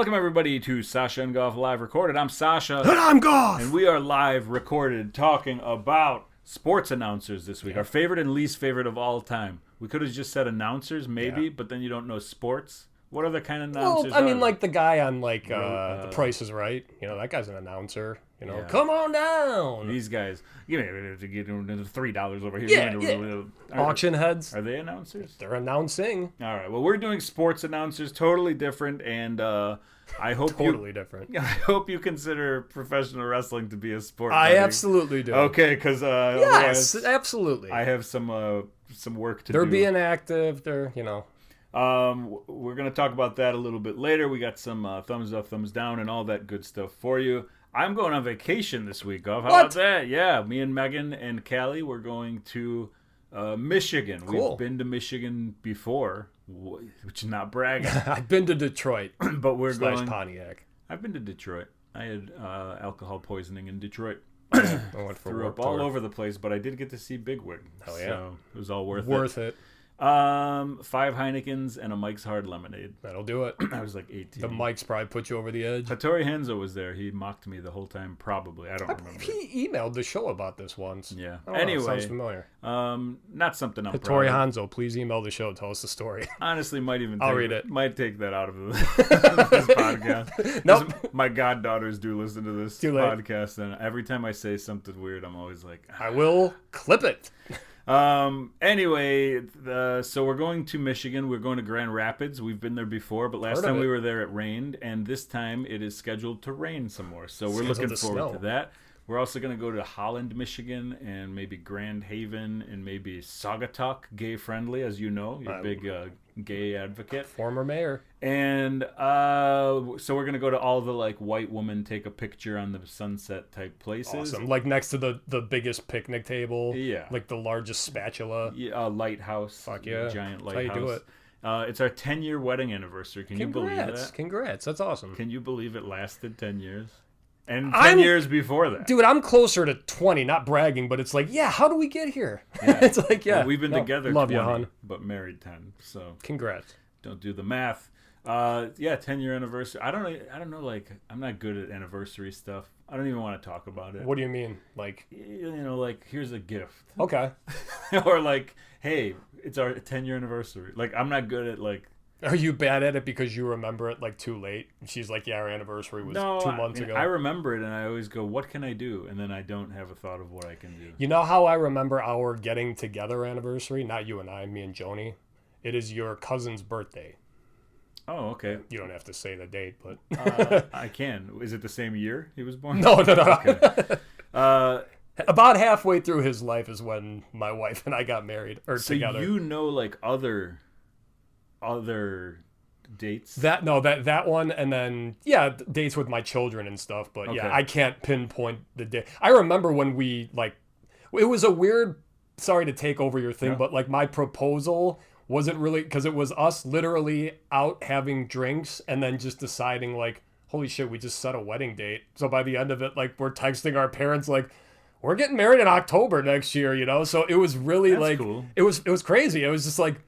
Welcome, everybody, to Sasha and Goff Live Recorded. I'm Sasha. And I'm Goff. And we are live recorded talking about sports announcers this week. Our favorite and least favorite of all time. We could have just said announcers, maybe, but then you don't know sports. What other kind of announcers Well, I mean, are like the guy on The Price is Right. You know, that guy's an announcer. You know, come on down. These guys, give me $3 over here. Yeah. Auction heads. Are they announcers? They're announcing. All right. Well, we're doing sports announcers, totally different, and I hope different. I hope you consider professional wrestling to be a sport. I absolutely do. Okay, because yes, absolutely. I have some work to do. They're being active. They're We're going to talk about that a little bit later. We got some thumbs up, thumbs down, and all that good stuff for you. I'm going on vacation this week, Goff. How about that? Yeah, me and Megan and Callie, we're going to Michigan. Cool. We've been to Michigan before, which is not bragging. I've been to Detroit, but we're going Pontiac. I've been to Detroit. I had alcohol poising in Detroit. I went for Threw up all over the place, but I did get to see Bigwig. Hell yeah. So it was all worth it. Worth it. 5 Heinekens and a Mike's Hard Lemonade. That'll do it. I was like 18. The Mike's probably put you over the edge. Hattori Hanzo was there. He mocked me the whole time, probably. I don't remember. He emailed the show about this once. Yeah. Anyway. Sounds familiar. Not something I'm Hattori proud of. Hanzo, please email the show. Tell us the story. Honestly, I'll read it. Might take that out of this podcast. Nope. My goddaughters do listen to this podcast, and every time I say something weird, I'm always like, I will clip it. Anyway, so we're going to Michigan. We're going to Grand Rapids. We've been there before, but last time we were there, it rained, and this time it is scheduled to rain some more. So we're looking forward to that. We're also going to go to Holland, Michigan, and maybe Grand Haven, and maybe Saugatuck, gay-friendly, as you know. You're a big gay advocate. Former mayor. And so we're going to go to all the, like, white woman take a picture on the sunset type places. Awesome. Like next to the biggest picnic table. Yeah. Like the largest spatula. Yeah, lighthouse. Fuck yeah. Giant lighthouse. That's how you do it. It's our 10-year wedding anniversary. Can you believe that? Congrats. That's awesome. Can you believe it lasted 10 years? And 10 years before that. Dude, I'm closer to 20, not bragging, but it's like, yeah, how do we get here? Yeah. It's like, yeah. Well, we've been together love 20, you, hon. but married 10. So congrats. Don't do the math. 10-year anniversary. I don't know, like, I'm not good at anniversary stuff. I don't even want to talk about it. What do you mean? Like, like, here's a gift. Okay. Or like, hey, it's our 10-year anniversary. Like, I'm not good at, like, are you bad at it because you remember it like too late? And she's like, yeah, our anniversary was 2 months ago. I remember it, and I always go, what can I do? And then I don't have a thought of what I can do. You know how I remember our getting together anniversary? Not you and I, me and Joni. It is your cousin's birthday. Oh, okay. You don't have to say the date, but... I can. Is it the same year he was born? No. Okay. About halfway through his life is when my wife and I got married, or together. So you know, like, other dates? That one, and then dates with my children and stuff. But okay. I can't pinpoint the day. I remember when we it was a weird. Sorry to take over your thing, but like my proposal wasn't really because it was us literally out having drinks and then just deciding like, holy shit, we just set a wedding date. So by the end of it, like we're texting our parents like, we're getting married in October next year, you know. So it was really cool. It was crazy. It was just like.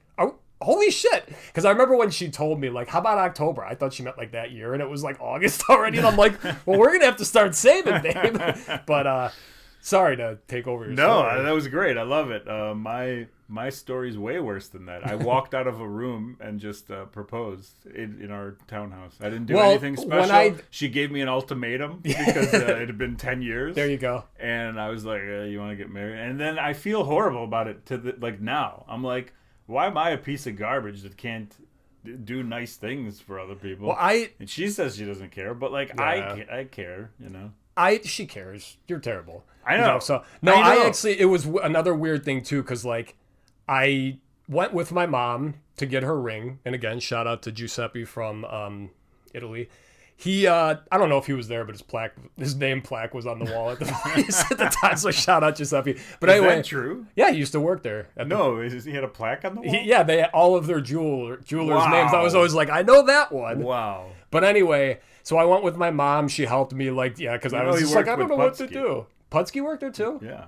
Holy shit. Because I remember when she told me, like, how about October? I thought she meant, like, that year, and it was, like, August already. And I'm like, well, we're going to have to start saving, babe. But, sorry to take over your story. No, that was great. I love it. My story's way worse than that. I walked out of a room and just proposed in our townhouse. I didn't do anything special. She gave me an ultimatum because it had been 10 years. There you go. And I was like, you want to get married? And then I feel horrible about it now. I'm like, why am I a piece of garbage that can't do nice things for other people? Well, and she says she doesn't care, but like I care, you know. She cares. You're terrible. I know. So no, I actually it was another weird thing too, because like I went with my mom to get her ring, and again, shout out to Giuseppe from Italy. He, I don't know if he was there, but his name plaque was on the wall at the place at the time. So shout out Giuseppe. But anyway, is that true? Yeah, he used to work there. He had a plaque on the wall. They had all of their jewelers' names. I was always like, I know that one. Wow. But anyway, so I went with my mom. She helped me, because I was just like, I don't know what to do. Putski worked there too. Yeah.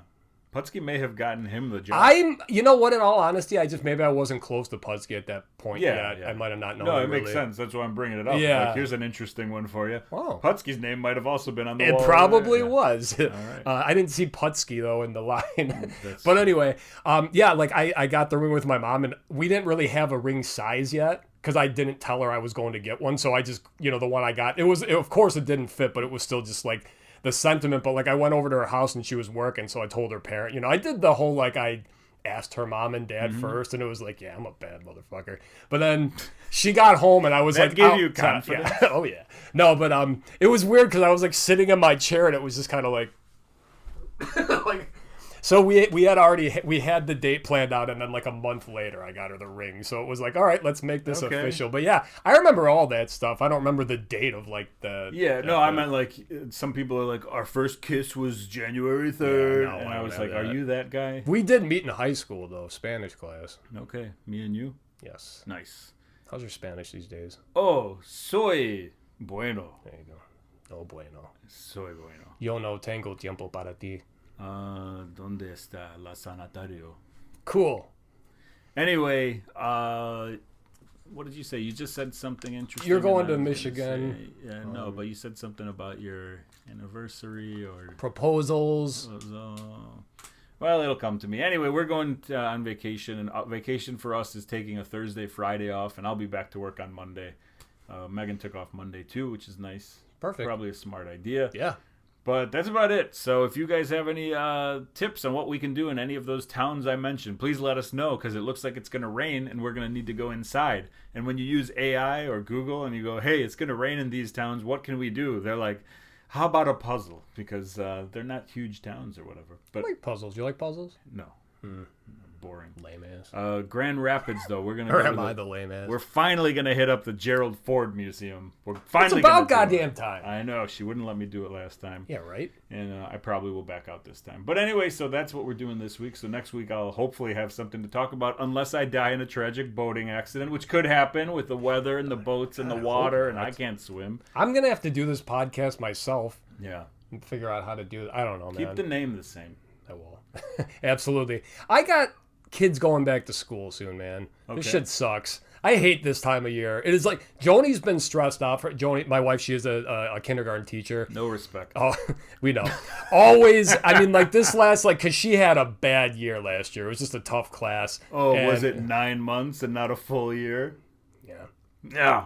Putski may have gotten him the job. You know what, in all honesty, maybe I wasn't close to Putski at that point yet. I might have not known. No, it really. makes sense. That's why I'm bringing it up. Yeah. Like, here's an interesting one for you. Wow. Putski's name might have also been on the wall. It probably was. All right. I didn't see Putski, though, in the line. But anyway, like I got the ring with my mom, and we didn't really have a ring size yet because I didn't tell her I was going to get one. So I just, the one I got, of course it didn't fit, but it was still just like the sentiment. But like I went over to her house and she was working, so I told her parent, I did the whole like I asked her mom and dad first, and it was like, yeah, I'm a bad motherfucker. But then she got home and I was that like, gave you confidence. Yeah. Oh yeah. No, but it was weird because I was like sitting in my chair and it was just kind of like like. So we had the date planned out, and then like a month later I got her the ring. So it was like, all right, let's make this official. But yeah, I remember all that stuff. I don't remember the date of like the. Yeah, no, I meant like some people are like, our first kiss was January 3rd, Yeah, no, and I was like, are you that guy? We did meet in high school though, Spanish class. Okay, me and you. Yes. Nice. How's your Spanish these days? Oh, soy bueno. There you go. Oh bueno. Soy bueno. Yo no tengo tiempo para ti. ¿Dónde está la sanitario? Cool. Anyway, what did you say? You just said something interesting. You're going to Michigan. Yeah, no, but you said something about your anniversary or proposals. Well, it'll come to me. Anyway, we're going on vacation, and vacation for us is taking a Thursday, Friday off, and I'll be back to work on Monday. Megan took off Monday too, which is nice. Perfect. Probably a smart idea. Yeah. But that's about it. So if you guys have any tips on what we can do in any of those towns I mentioned, please let us know, because it looks like it's going to rain and we're going to need to go inside. And when you use AI or Google and you go, hey, it's going to rain in these towns, what can we do? They're like, how about a puzzle? Because they're not huge towns or whatever. But I like puzzles. You like puzzles? No. Boring. Lame ass. Grand Rapids, though, we're gonna. Or am I the lame ass? We're finally gonna hit up the Gerald Ford Museum. We're finally. It's about goddamn time. I know, she wouldn't let me do it last time. Yeah, right. And I probably will back out this time. But anyway, so that's what we're doing this week. So next week I'll hopefully have something to talk about, unless I die in a tragic boating accident, which could happen with the weather and the boats and the water, and I can't swim. I'm gonna have to do this podcast myself. Yeah. And figure out how to do it. I don't know, man. Keep the name the same. I will. Absolutely. I got kids going back to school soon, man. Okay. This shit sucks. I hate this time of year. It is like, Joni's been stressed out. Joni, my wife, she is a kindergarten teacher. No respect. Oh, we know. Always, I mean, like this last, like, because she had a bad year last year. It was just a tough class. Oh, was it 9 months and not a full year? Yeah. Yeah.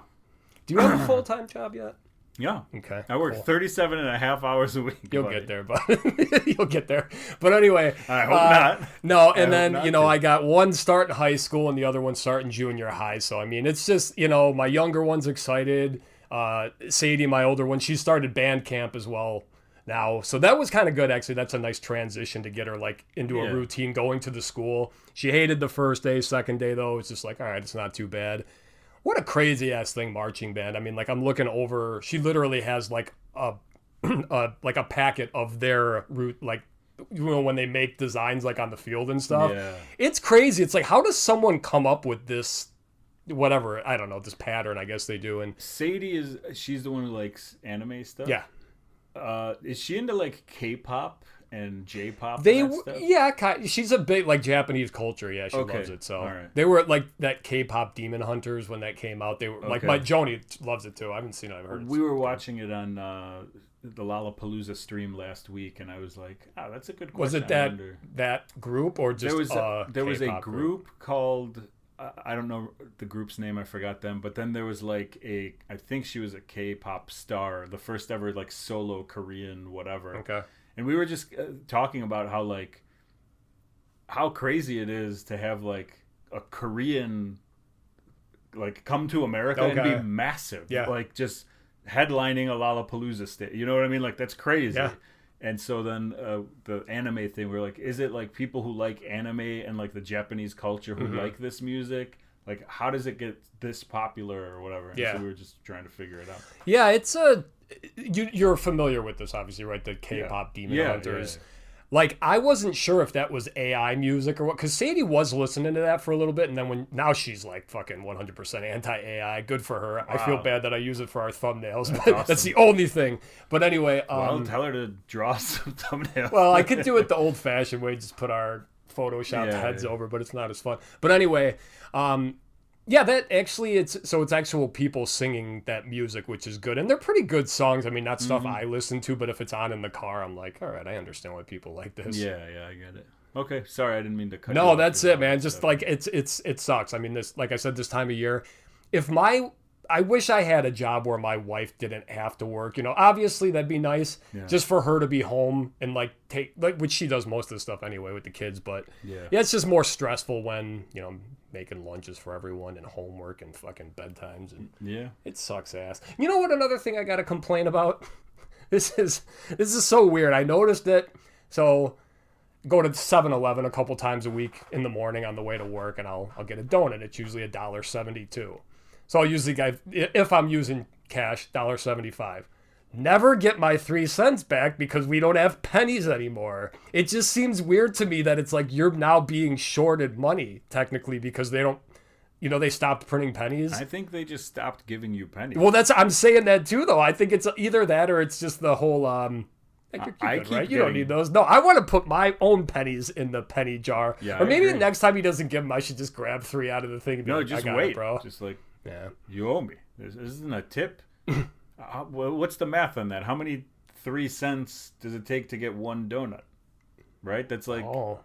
Do you have a full-time job yet? Yeah. Okay. I work 37 and a half hours a week. You'll get there, but you'll get there. But anyway. I hope not. No, and then, I got one starting high school and the other one starting junior high. So, I mean, it's just, my younger one's excited. Sadie, my older one, she started band camp as well now. So that was kind of good, actually. That's a nice transition to get her, like, into a routine going to the school. She hated the first day. Second day, though, it's just like, all right, it's not too bad. What a crazy ass thing, marching band. I mean, like, I'm looking over, she literally has like a like a packet of their route, like, when they make designs like on the field and stuff. Yeah. It's crazy. It's like, how does someone come up with this, whatever, I don't know, this pattern, I guess they do. And Sadie she's the one who likes anime stuff. Yeah. Is she into like K-pop and J-pop? She's a big like Japanese culture. Yeah, she loves it. So they were like that K-pop Demon Hunters when that came out. They were like, my Joni loves it too. I haven't seen it. I've heard it. We were watching it on the Lollapalooza stream last week, and I was like, "Oh, that's a good question." Was it that group or just there was a group called I don't know the group's name. I forgot them. But then there was like I think she was a K-pop star, the first ever like solo Korean whatever. Okay. And we were just talking about how crazy it is to have like a Korean like come to America and be massive. Yeah. Like just headlining a Lollapalooza stage. You know what I mean? Like that's crazy. Yeah. And so then the anime thing, we're like, is it like people who like anime and like the Japanese culture who like this music? Like how does it get this popular or whatever? And so we were just trying to figure it out. Yeah, it's you're familiar with this, obviously, right? The K-pop Demon Hunters. Like, I wasn't sure if that was AI music or what, because Sadie was listening to that for a little bit, and then now she's like fucking 100% anti-AI. Good for her. Wow. I feel bad that I use it for our thumbnails, but awesome. That's the only thing. But anyway, well, tell her to draw some thumbnails. Well, I could do it the old-fashioned way, just put our Photoshop heads over, but it's not as fun. But anyway, yeah, that actually it's actual people singing that music, which is good, and they're pretty good songs. I mean, not stuff I listen to, but if it's on in the car, I'm like, all right, I understand why people like this. Yeah, I get it. Okay, sorry, I didn't mean to cut. No, that's it, man. Just like it sucks. I mean, this, like I said, this time of year, I wish I had a job where my wife didn't have to work. You know, obviously that'd be nice, just for her to be home and which she does most of the stuff anyway with the kids. But yeah, it's just more stressful when, you know, making lunches for everyone and homework and fucking bedtimes, and it sucks ass. You know what? Another thing I got to complain about. This is so weird. I noticed it. So go to 7-Eleven a couple times a week in the morning on the way to work, and I'll get a donut. It's usually $1.72. So I'll usually, if I'm using cash, $1.75. Never get my 3 cents back because we don't have pennies anymore. It just seems weird to me that it's like you're now being shorted money, technically, because they don't, you know, they stopped printing pennies. I think they just stopped giving you pennies. Well, I'm saying that too, though. I think it's either that or it's just the whole, you don't need those. No, I want to put my own pennies in the penny jar. Yeah, or maybe the next time he doesn't give them, I should just grab 3 out of the thing and be just wait, bro. Just like, you owe me. This isn't a tip. What's the math on that? How many 3 cents does it take to get one donut? Right? That's like... Oh.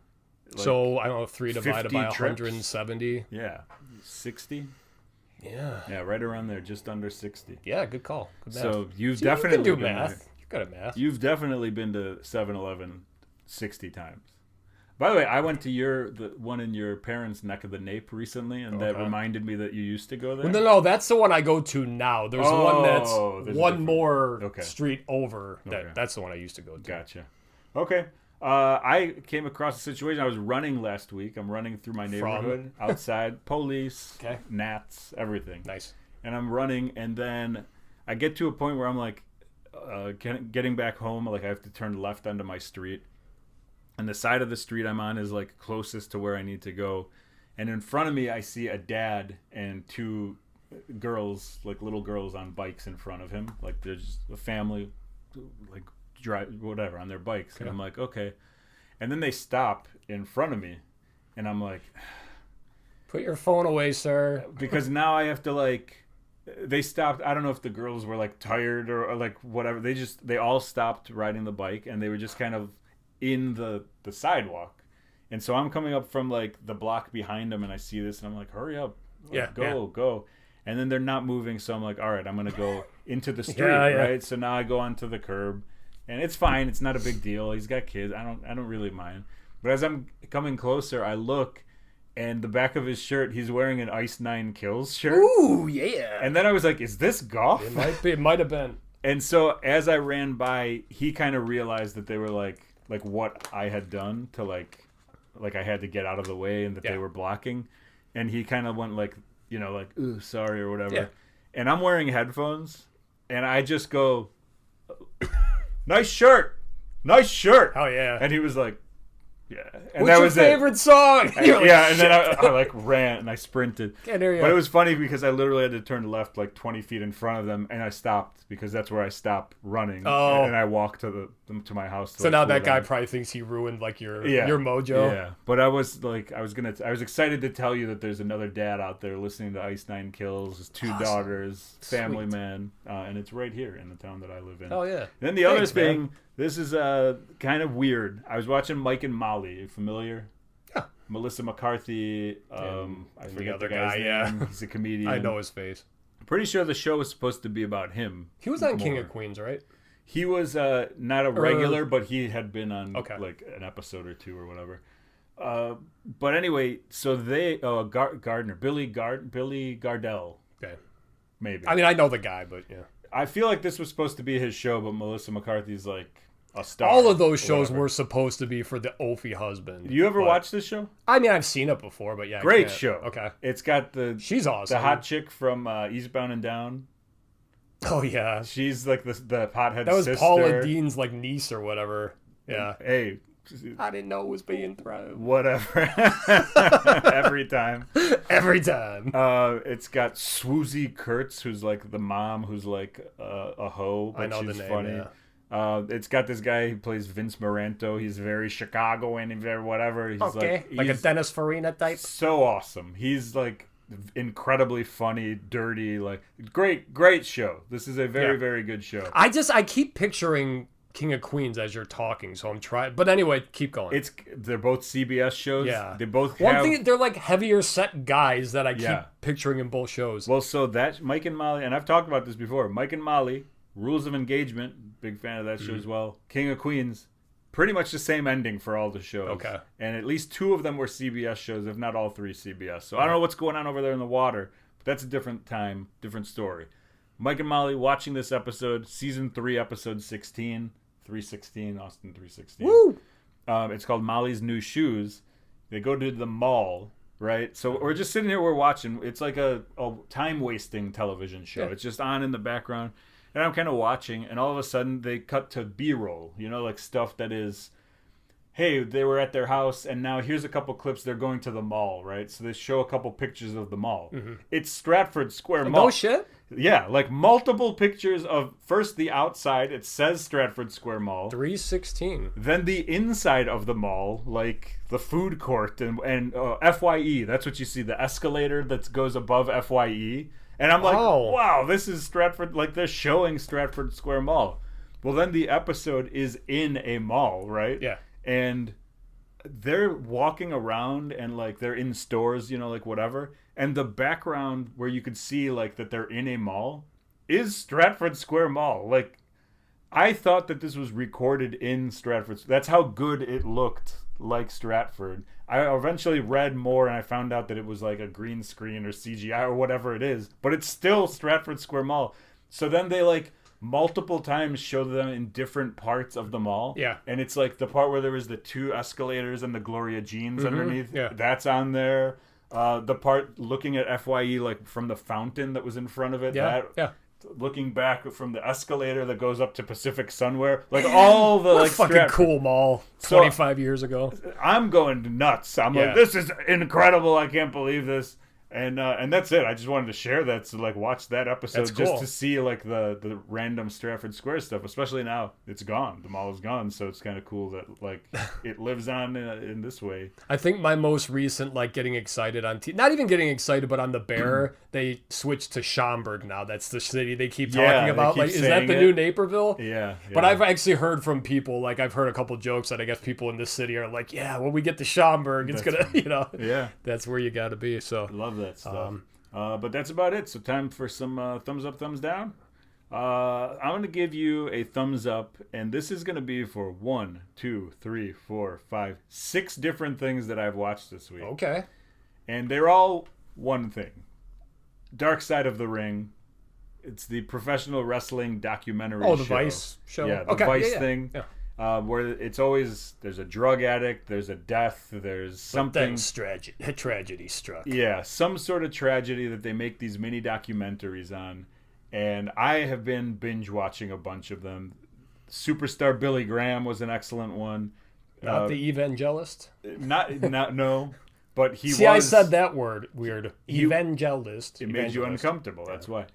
So, I don't know, 3 divided by 170. Yeah. 60? Yeah. Yeah, right around there, just under 60. Yeah, good call. Good math. So, you've definitely... You can do math. You're good at math. You've definitely been to 7-Eleven 60 times. By the way, I went to the one in your parents' neck of the nape recently, and that reminded me that you used to go there. Well, no, that's the one I go to now. There's one that's one more street over. That's the one I used to go to. Gotcha. Okay. I came across a situation. I was running last week. I'm running through my neighborhood outside. Police, gnats, everything. Nice. And I'm running, and then I get to a point where I'm like, getting back home. Like I have to turn left onto my street. And the side of the street I'm on is like closest to where I need to go. And in front of me, I see a dad and 2 girls, like little girls on bikes in front of him. Like there's a family, like drive, whatever, on their bikes. And I'm like, okay. And then they stop in front of me. And I'm like, put your phone away, sir. Because now I have to they stopped. I don't know if the girls were like tired or like whatever. They all stopped riding the bike, and they were just kind of in the sidewalk. And so I'm coming up from like the block behind them, and I see this, and I'm like, hurry up, go. And then they're not moving, so I'm like, all right, I'm gonna go into the street, right? So now I go onto the curb, and it's fine, it's not a big deal. He's got kids, I don't really mind. But as I'm coming closer, I look, and the back of his shirt, he's wearing an Ice 9 Kills shirt. Ooh, yeah. And then I was like, is this Goff? It might have been. And so as I ran by, he kind of realized that they were like what I had done to like I had to get out of the way and that they were blocking, and he kind of went like, you know, like, ooh, sorry or whatever. And I'm wearing headphones, and I just go, nice shirt. Oh yeah. And he was like, yeah. And what's your favorite song? And then I like ran and I sprinted. Can't hear you. But it was funny because I literally had to turn left like 20 feet in front of them, and I stopped because that's where I stopped running. Oh. And I walked to my house. So now that guy probably thinks he ruined like your mojo. Yeah. But I was like, I was excited to tell you that there's another dad out there listening to Ice 9 Kills, his 2 daughters, family man, and it's right here in the town that I live in. Oh yeah. And then the other thing. Man. This is kind of weird. I was watching Mike and Molly. Are you familiar? Yeah. Melissa McCarthy. I forget the guy's name. He's a comedian. I know his face. I'm pretty sure the show was supposed to be about him. He was on King of Queens, right? He was not a regular, but he had been on like an episode or 2 or whatever. But anyway, so they Billy Gardell. Okay. Maybe. I mean, I know the guy, but yeah. I feel like this was supposed to be his show, but Melissa McCarthy's like a star. All of those shows were supposed to be for the Opie husband. You ever watch this show? I mean, I've seen it before, but yeah. Great show. Okay. It's got she's awesome. The hot chick from Eastbound and Down. Oh, yeah. She's like the pothead sister. That was Paula Dean's like niece or whatever. Yeah. Hey, I didn't know it was being thrown. Whatever. Every time. It's got Swoozie Kurtz, who's like the mom, who's like a hoe, but I know she's the name, funny. Yeah. It's got this guy who plays Vince Moranto. He's very Chicagoan and very whatever. He's like a Dennis Farina type. So awesome. He's like incredibly funny, dirty, like great show. This is a very good show. I keep picturing King of Queens as you're talking, so I'm trying. But anyway, keep going. They're both CBS shows. Yeah, they both. One thing, they're like heavier set guys that I keep picturing in both shows. Well, so that Mike and Molly, and I've talked about this before. Mike and Molly, Rules of Engagement, big fan of that show as well. King of Queens, pretty much the same ending for all the shows. Okay, and at least 2 of them were CBS shows, if not all 3 CBS. So I don't know what's going on over there in the water, but that's a different time, different story. Mike and Molly watching this episode, season 3, episode 16. 316, Austin 316. Woo! It's called Molly's New Shoes. They go to the mall, right? So we're just sitting here, we're watching. It's like a time-wasting television show. Yeah. It's just on in the background. And I'm kind of watching, and all of a sudden they cut to B-roll, like stuff that is, hey, they were at their house, and now here's a couple clips. They're going to the mall, right? So they show a couple pictures of the mall. Mm-hmm. It's Stratford Square Mall. No shit? Yeah, like multiple pictures of first the outside. It says Stratford Square Mall. 316. Then the inside of the mall, like the food court and FYE. That's what you see. The escalator that goes above FYE. And I'm like, wow, this is Stratford. Like they're showing Stratford Square Mall. Well, then the episode is in a mall, right? Yeah. And they're walking around and like they're in stores, like whatever. And the background where you could see like that they're in a mall is Stratford Square Mall. Like I thought that this was recorded in Stratford. That's how good it looked like Stratford. I eventually read more and I found out that it was like a green screen or CGI or whatever it is. But it's still Stratford Square Mall. So then they like multiple times show them in different parts of the mall. Yeah. And it's like the part where there was the 2 escalators and the Gloria jeans underneath. Yeah. That's on there. The part looking at FYE like from the fountain that was in front of it. Yeah. Looking back from the escalator that goes up to Pacific Sunwear. Like all the like fucking cool mall 25 years ago. I'm going nuts. I'm like, this is incredible. I can't believe this. And that's it. I just wanted to share that to like watch that episode just to see like the random Stratford Square stuff. Especially now it's gone. The mall is gone, so it's kind of cool that like it lives on in this way. I think my most recent like getting excited on not even getting excited, but on the Bear they switched to Schaumburg now. That's the city they keep talking about. Like, is that the new Naperville? Yeah. But I've actually heard from people, like I've heard a couple jokes that I guess people in this city are like, yeah, when we get to Schaumburg, it's gonna that's where you got to be. So love that stuff. But that's about it. So time for some thumbs up, thumbs down. I'm going to give you a thumbs up, and this is going to be for 1, 2, 3, 4, 5, 6 different things that I've watched this week. Okay. And they're all one thing. Dark Side of the Ring. It's the professional wrestling documentary show. Oh, the Vice show? Yeah, the Vice thing. Yeah. Where it's always, there's a drug addict, there's a death, there's something. Tragedy struck. Yeah, some sort of tragedy that they make these mini documentaries on. And I have been binge watching a bunch of them. Superstar Billy Graham was an excellent one. Not the evangelist? No. But he was. See, I said that word weird. Evangelist. It made you uncomfortable. That's why.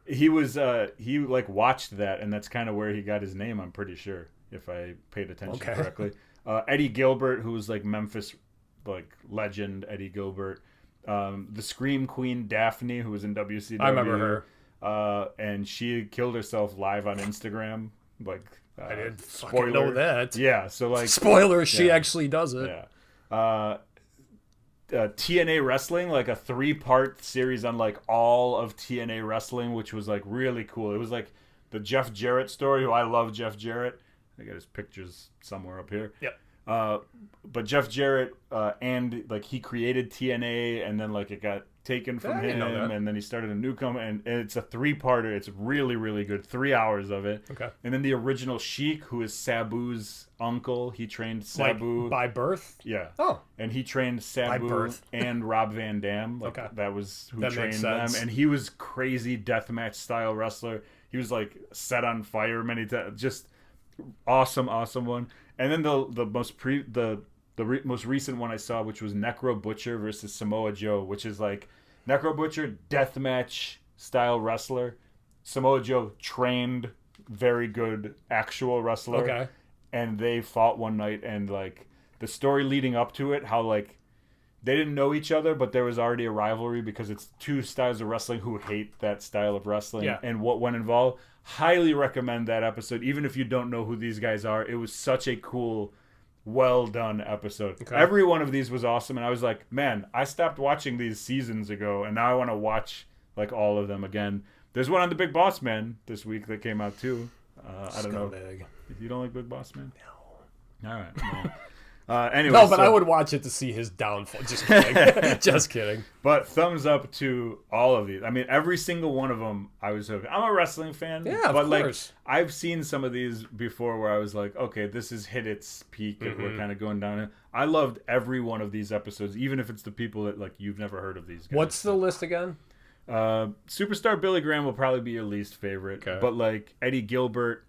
He was. He like watched that, and that's kind of where he got his name. I'm pretty sure, if I paid attention correctly. Eddie Gilbert, who was like Memphis, like legend. Eddie Gilbert. The Scream Queen Daphne, who was in WCW. I remember her. And she killed herself live on Instagram. Like I didn't fucking know that. Yeah. So like spoiler, she actually does it. Yeah. TNA Wrestling, like a 3-part series on like all of TNA Wrestling, which was like really cool. It was like the Jeff Jarrett story, who I love Jeff Jarrett. I got his pictures somewhere up here. Yep. But Jeff Jarrett and like he created TNA, and then like it got taken from him, and then he started a new company, and it's a 3-parter. It's really, really good. 3 hours of it. Okay. And then the original Sheik, who is Sabu's uncle, he trained Sabu. Like by birth? Yeah. Oh. And he trained Sabu and Rob Van Dam. Like, that was who trained them. And he was crazy deathmatch style wrestler. He was like set on fire many times. Just awesome one. And then the most recent one I saw, which was Necro Butcher versus Samoa Joe, which is like Necro Butcher, deathmatch style wrestler. Samoa Joe, trained, very good actual wrestler. Okay. And they fought one night, and like the story leading up to it, how like they didn't know each other, but there was already a rivalry because it's two styles of wrestling who hate that style of wrestling, and what went involved. Highly recommend that episode, even if you don't know who these guys are. It was such a cool, well done episode. Okay. Every one of these was awesome, and I was like, man, I stopped watching these seasons ago, and now I want to watch like all of them again. There's one on the Big Boss Man this week that came out too. I don't know. You don't like Big Boss Man? No. All right. Well, anyway, no, but I would watch it to see his downfall. Just kidding. Just kidding. But thumbs up to all of these. I mean, every single one of them, I was hooked. I'm a wrestling fan. Yeah, of course. Like, I've seen some of these before where I was like, okay, this has hit its peak and we're kind of going down. I loved every one of these episodes, even if it's the people that like you've never heard of these guys. What's the list again? Superstar Billy Graham will probably be your least favorite. Okay. But like Eddie Gilbert,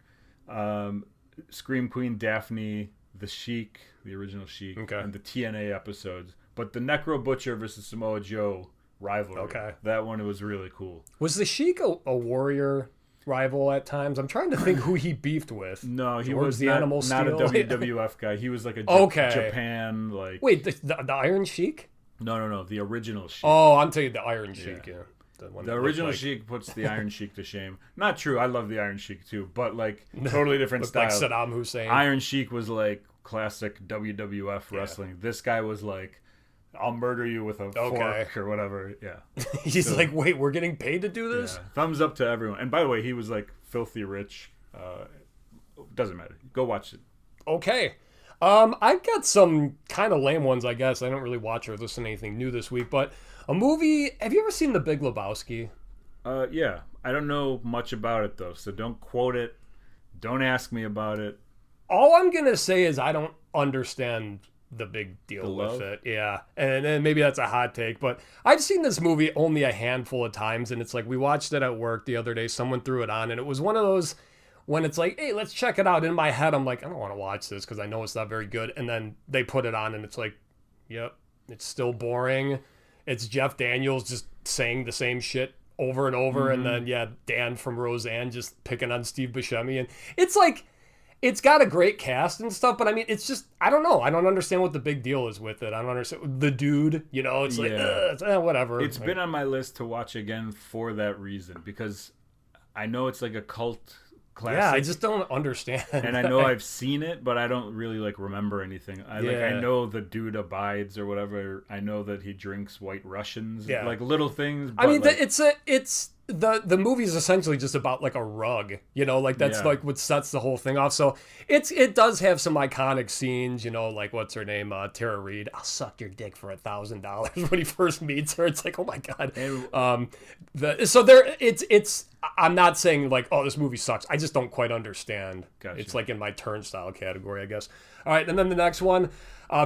Scream Queen Daphne, The Sheik, the original Sheik, and the TNA episodes. But the Necro Butcher versus Samoa Joe rivalry, that one was really cool. Was the Sheik a warrior rival at times? I'm trying to think who he beefed with. No, he was the Animal Steel. Not a WWF guy. He was like a Japan like. Wait, the Iron Sheik? No, the original Sheik. Oh, I'm telling you, the Iron Sheik. Yeah. The original Sheik puts the Iron Sheik to shame. Not true. I love the Iron Sheik too, but like totally different style. Like Saddam Hussein. Iron Sheik was like classic WWF wrestling. This guy was like, I'll murder you with a fork or whatever. Yeah. He's like, wait, we're getting paid to do this? Yeah. Thumbs up to everyone. And by the way, he was like filthy rich. Doesn't matter. Go watch it. Okay. I've got some kind of lame ones, I guess. I don't really watch or listen to anything new this week, but a movie. Have you ever seen The Big Lewbowski? Yeah. I don't know much about it though, so don't quote it. Don't ask me about it. All I'm gonna say is I don't understand the big deal with it. Yeah, and maybe that's a hot take, but I've seen this movie only a handful of times, and it's like we watched it at work the other day. Someone threw it on, and it was one of those when it's like, hey, let's check it out. In my head, I'm like, I don't want to watch this because I know it's not very good. And then they put it on, and it's like, yep, it's still boring. It's Jeff Daniels just saying the same shit over and over, and then Dan from Roseanne just picking on Steve Buscemi, and it's like. It's got a great cast and stuff, but I mean, it's just, I don't know. I don't understand what the big deal is with it. I don't understand. The dude, it's like, whatever. It's been on my list to watch again for that reason, because I know it's like a cult classic. Yeah, I just don't understand. And I know I've seen it, but I don't really like remember anything. I know the dude abides or whatever. I know that he drinks White Russians. Yeah. Like little things. But I mean, it's the movie is essentially just about like a rug, like that's like what sets the whole thing off. So it does have some iconic scenes, like what's her name, Tara Reid. I'll suck your dick for $1,000 when he first meets her. It's like, oh my god. It's I'm not saying like, oh, this movie sucks. I just don't quite understand. Gotcha. It's like in my turnstile category, I guess. All right, and then the next one.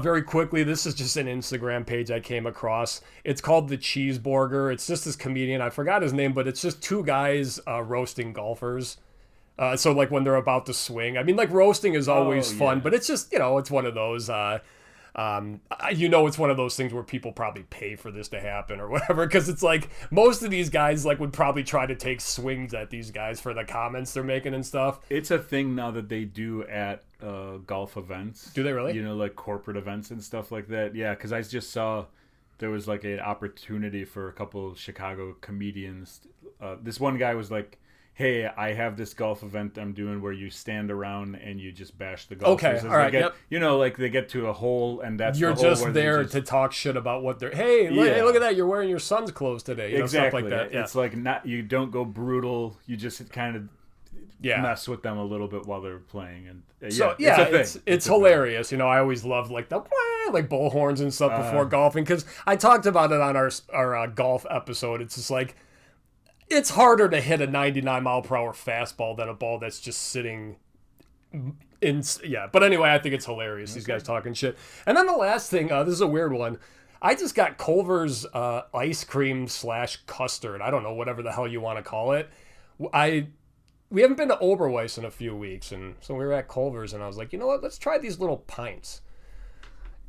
Very quickly, this is just an Instagram page I came across. It's called The Cheeseburger. It's just this comedian. I forgot his name, but it's just two guys roasting golfers. So like when they're about to swing. I mean, like roasting is always fun, but it's just, it's one of those... it's one of those things where people probably pay for this to happen or whatever, because it's like most of these guys like would probably try to take swings at these guys for the comments they're making and stuff. It's a thing now that they do at golf events. Do they really? Like corporate events and stuff like that. Yeah, because I just saw there was like an opportunity for a couple of Chicago comedians. This one guy was like, hey, I have this golf event I'm doing where you stand around and you just bash the golfers. Okay, all right, yep. Like they get to a hole and that's you're the hole just there to talk shit about what they're. Hey, look at that! You're wearing your son's clothes today. Exactly. Stuff like that. Yeah. It's like you don't go brutal. You just kind of mess with them a little bit while they're playing. And it's a thing. It's hilarious. I always loved like the like bullhorns and stuff before golfing, because I talked about it on our golf episode. It's just like. It's harder to hit a 99-mile-per-hour fastball than a ball that's just sitting in... Yeah, but anyway, I think it's hilarious, these guys talking shit. And then the last thing, this is a weird one. I just got Culver's ice cream / custard. I don't know, whatever the hell you want to call it. we haven't been to Oberweis in a few weeks, and so we were at Culvers, and I was like, you know what? Let's try these little pints.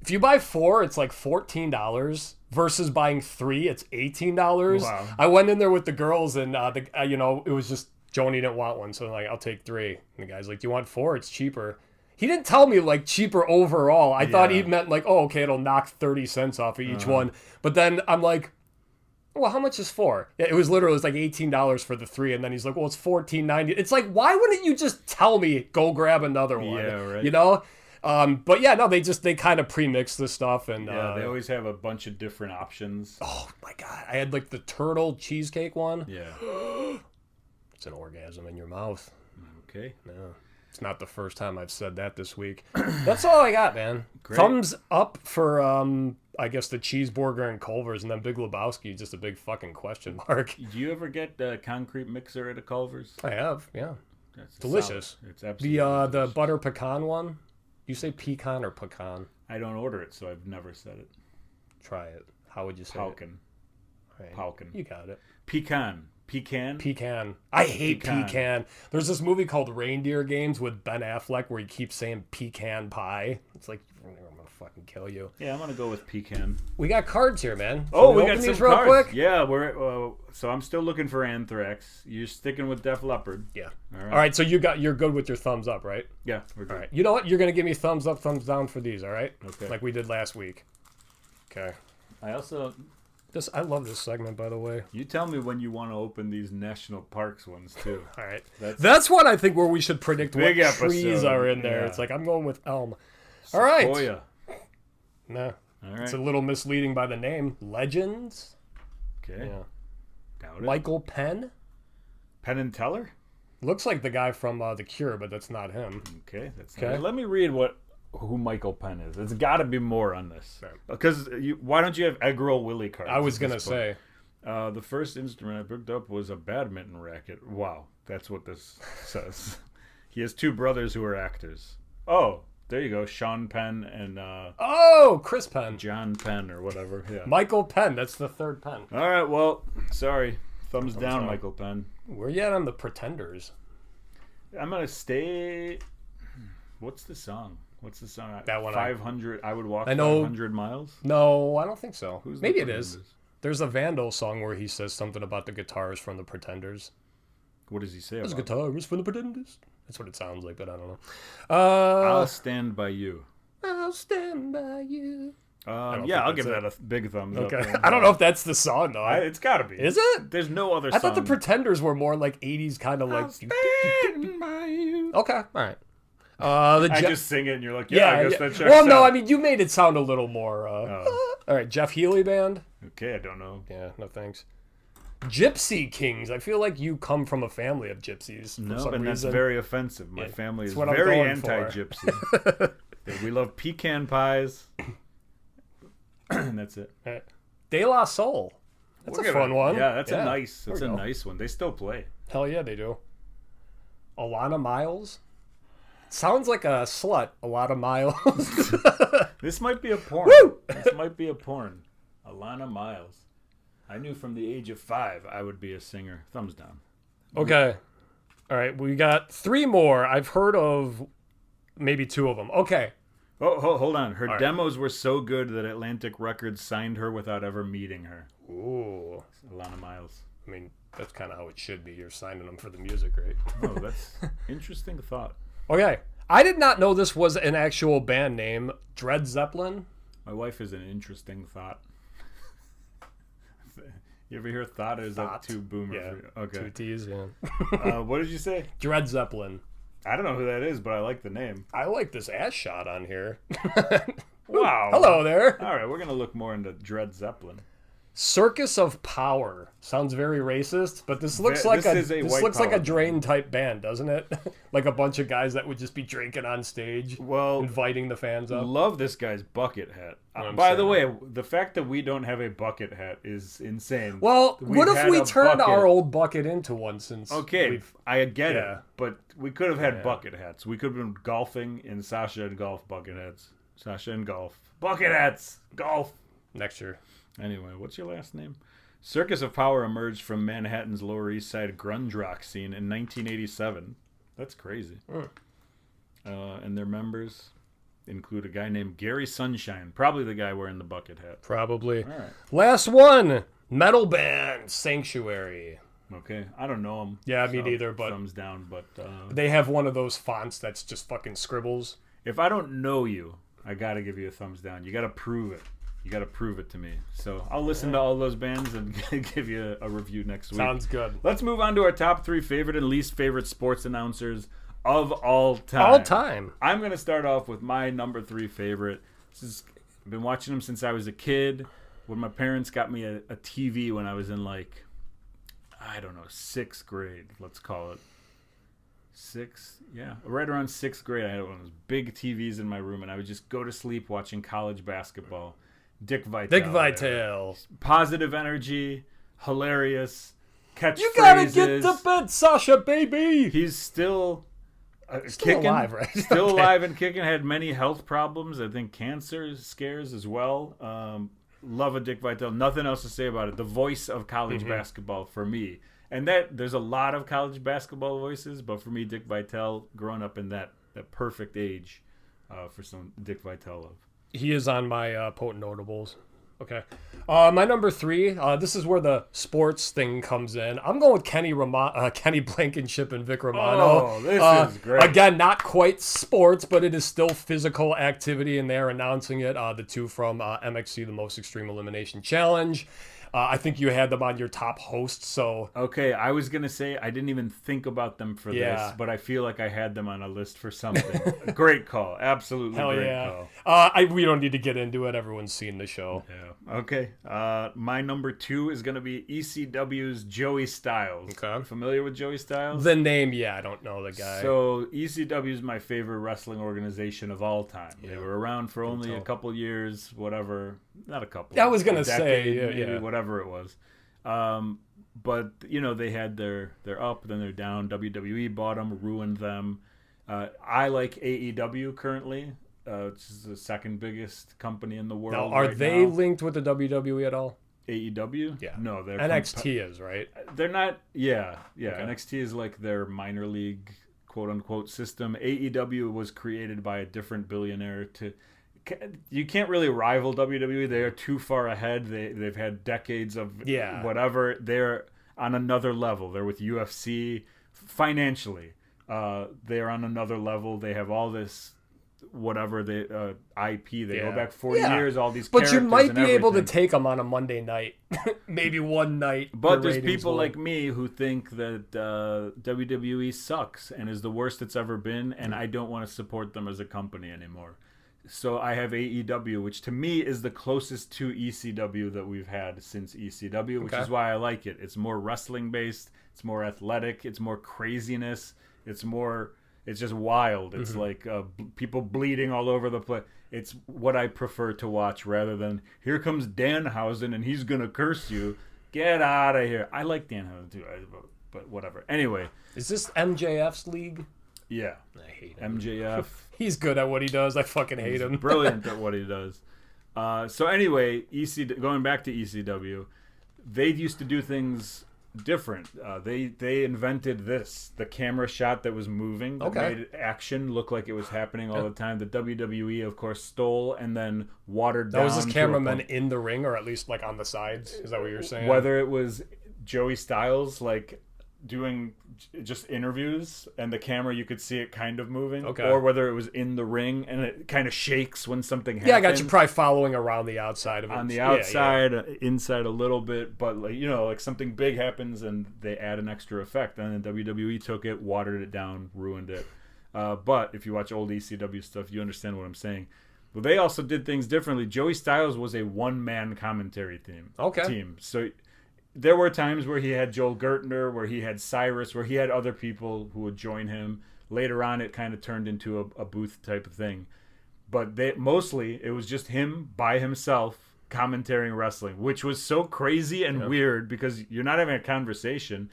If you buy 4, it's like $14 versus buying 3, it's $18. Wow. I went in there with the girls, and it was just Joni didn't want one, so I'm like, I'll take 3. And the guy's like, do you want 4? It's cheaper. He didn't tell me like cheaper overall. I thought he meant like, oh, okay, it'll knock 30 cents off of each one. But then I'm like, well, how much is 4? It was like $18 for the 3, and then he's like, well, it's $14.90. It's like, why wouldn't you just tell me go grab another one? Yeah, right. You know? But yeah, no, they kind of pre-mix this stuff, and they always have a bunch of different options. Oh my god, I had like the turtle cheesecake one. Yeah. It's an orgasm in your mouth. Okay. Yeah. It's not the first time I've said that this week. That's all I got, man. Great. Thumbs up for I guess the cheeseburger and Culvers, and then Big Lewbowski, just a big fucking question mark. Do you ever get the concrete mixer at a Culver's? I have, yeah. That's delicious. Solid. It's absolutely the butter pecan one. You say pecan or pecan? I don't order it, so I've never said it. Try it. How would you say Talkin. it? Right. Talkin. You got it. Pecan. I hate pecan. There's this movie called Reindeer Games with Ben Affleck where he keeps saying pecan pie. It's like, I'm gonna fucking kill you. Yeah, I'm gonna go with pecan. We got cards here, man. Oh, we got some these real cards. quick? Yeah, so I'm still looking for Anthrax. You're sticking with Def Leppard. Yeah. All right. So you're good with your thumbs up, right? Yeah, we're good. All right. You know what? You're gonna give me thumbs up, thumbs down for these. All right. Okay. Like we did last week. Okay. I love this segment, by the way. You tell me when you want to open these national parks ones too. All right. That's one I think where we should predict what episode. trees are in there. Yeah. It's like I'm going with elm. Sequoia. All right. Nah. All right. It's a little misleading by the name. Legends. Okay. Yeah. Doubt it. Michael Penn. Penn and Teller? Looks like the guy from The Cure, but that's not him. Okay. Let me read who Michael Penn is. There's got to be more on this. Because why don't you have egg roll Willie cards? I was gonna say. The first instrument I picked up was a badminton racket. Wow, that's what this says. He has 2 brothers who are actors. Oh, there you go, Sean Penn and Chris Penn, John Penn or whatever. Yeah, Michael Penn. That's the 3rd Penn. All right, well, sorry, thumbs down, Michael Penn. Where you at on the Pretenders? I'm gonna stay. What's the song? That one. 500. I would walk 500 miles. No, I don't think so. Who's Maybe it is. There's a Vandal song where he says something about the guitars from the Pretenders. What does he say? Those guitars from the Pretenders. That's what it sounds like, but I don't know. I'll stand by you. I'll stand by you. I'll give that a big thumbs up. Okay. I don't know if that's the song though. It's got to be. Is it? There's no other song. I thought the Pretenders were more like 80s kind of like. I'll stand by you. Okay, all right. I just sing it and you're like, I guess that checks out. Well, no, I mean, you made it sound a little more... All right, Jeff Healey Band. Okay, I don't know. Yeah, no thanks. Gypsy Kings. I feel like you come from a family of gypsies for some reason. That's very offensive. My family is what very anti-gypsy. We love pecan pies. And that's it. Right. De La Soul. That's a fun one. Yeah, that's a nice one. They still play. Hell yeah, they do. Alana Miles. Sounds like a slut. A lot of miles. This might be a porn. Woo! This might be a porn. Alana Miles. I knew from the age of 5 I would be a singer. Thumbs down. Okay. All right. We got 3 more. I've heard of maybe 2 of them. Okay. Oh, hold on. Her demos were so good that Atlantic Records signed her without ever meeting her. Ooh. Alana Miles. I mean, that's kind of how it should be. You're signing them for the music, right? Oh, that's interesting thought. Okay. I did not know this was an actual band name. Dred Zeppelin. My wife is an interesting thought. You ever hear thought, or is that too boomer? Yeah. For you? Okay. 2 T's, yeah. What did you say? Dred Zeppelin. I don't know who that is, but I like the name. I like this ass shot on here. Wow. Hello there. All right, we're going to look more into Dred Zeppelin. Circus of Power. Sounds very racist, but this looks like a Drain type band, doesn't it? Like a bunch of guys that would just be drinking on stage, inviting the fans up. Love this guy's bucket hat. By the way, the fact that we don't have a bucket hat is insane. Well, what if we turned our old bucket into one? I get it, but we could have had bucket hats. We could have been golfing in Sasha and Golf bucket hats. Sasha and Golf bucket hats. Golf next year. Anyway, what's your last name? Circus of Power emerged from Manhattan's Lower East Side grunge rock scene in 1987. That's crazy. And their members include a guy named Gary Sunshine, probably the guy wearing the bucket hat. Probably. All right. Last one, metal band Sanctuary. Okay, I don't know them. Yeah, me neither, but thumbs down. But they have one of those fonts that's just fucking scribbles. If I don't know you, I gotta give you a thumbs down. You gotta prove it. You gotta prove it to me. So I'll listen to all those bands and give you a review next week. Sounds good. Let's move on to our top 3 favorite and least favorite sports announcers of all time. All time. I'm gonna start off with my number 3 favorite. I've been watching them since I was a kid. When my parents got me a TV when I was in like, I don't know, 6th grade, let's call it. 6th, yeah. Right around 6th grade, I had one of those big TVs in my room, and I would just go to sleep watching college basketball. Dick Vitale. Positive energy, hilarious, catchphrases. You gotta get to bed, Sasha, baby! He's still kicking, alive, right? Still alive and kicking. Had many health problems. I think cancer scares as well. Love a Dick Vitale. Nothing else to say about it. The voice of college basketball for me. And that there's a lot of college basketball voices, but for me, Dick Vitale, growing up in that perfect age for some Dick Vitale love. He is on my potent notables. Okay. My number 3, this is where the sports thing comes in. I'm going with Kenny Blankenship and Vic Romano. Oh, this is great. Again, not quite sports, but it is still physical activity, and they're announcing it. The two from MXC, the Most Extreme Elimination Challenge. I think you had them on your top hosts, so... Okay, I was going to say I didn't even think about them for this, but I feel like I had them on a list for something. Great call. Absolutely great call. We don't need to get into it. Everyone's seen the show. Yeah. Okay. My number 2 is going to be ECW's Joey Styles. Okay. Familiar with Joey Styles? The name, yeah. I don't know the guy. So ECW is my favorite wrestling organization of all time. Yeah. They were around for only a couple years, whatever. Not a couple. I was going to say, maybe whatever it was. But, you know, they had their up, then they're down. WWE bought them, ruined them. I like AEW currently. Which is the second biggest company in the world. Now, are they linked with the WWE at all? AEW? Yeah. No, they're NXT is, right? They're not. Yeah. Okay. NXT is like their minor league, quote unquote, system. AEW was created by a different billionaire to. You can't really rival WWE. They are too far ahead. They've had decades of whatever. They're on another level. They're with UFC financially. They're on another level. They have all this whatever the IP. They go back 40 years. All these, but you might be able to take them on a Monday night, maybe one night. But there's people like me who think that WWE sucks and is the worst it's ever been, and I don't want to support them as a company anymore. So I have AEW, which to me is the closest to ECW that we've had since ECW, which is why I like it. It's more wrestling based. It's more athletic. It's more craziness. It's just wild. It's like people bleeding all over the place. It's what I prefer to watch rather than here comes Danhausen and he's going to curse you. Get out of here. I like Danhausen too, but whatever. Anyway. Is this MJF's league? Yeah. I hate him. MJF. He's good at what he does. I fucking hate him. Brilliant at what he does. So anyway, going back to ECW, they used to do things different. They invented the camera shot that was moving that made action look like it was happening all the time. The WWE, of course, stole and then watered down. Was this cameraman in the ring or at least like on the sides? Is that what you're saying? Whether it was Joey Styles like doing just interviews and the camera you could see it kind of moving, or whether it was in the ring and it kind of shakes when something happens. Yeah, I got you probably following around the outside of it. On the outside, inside a little bit, but like, you know, like something big happens and they add an extra effect. And then WWE took it, watered it down, ruined it. But if you watch old ECW stuff, you understand what I'm saying. But they also did things differently. Joey Styles was a one-man commentary team. So there were times where he had Joel Gertner, where he had Cyrus, where he had other people who would join him. Later on, it kind of turned into a booth type of thing. But mostly, it was just him by himself commentating wrestling, which was so crazy and weird because you're not having a conversation.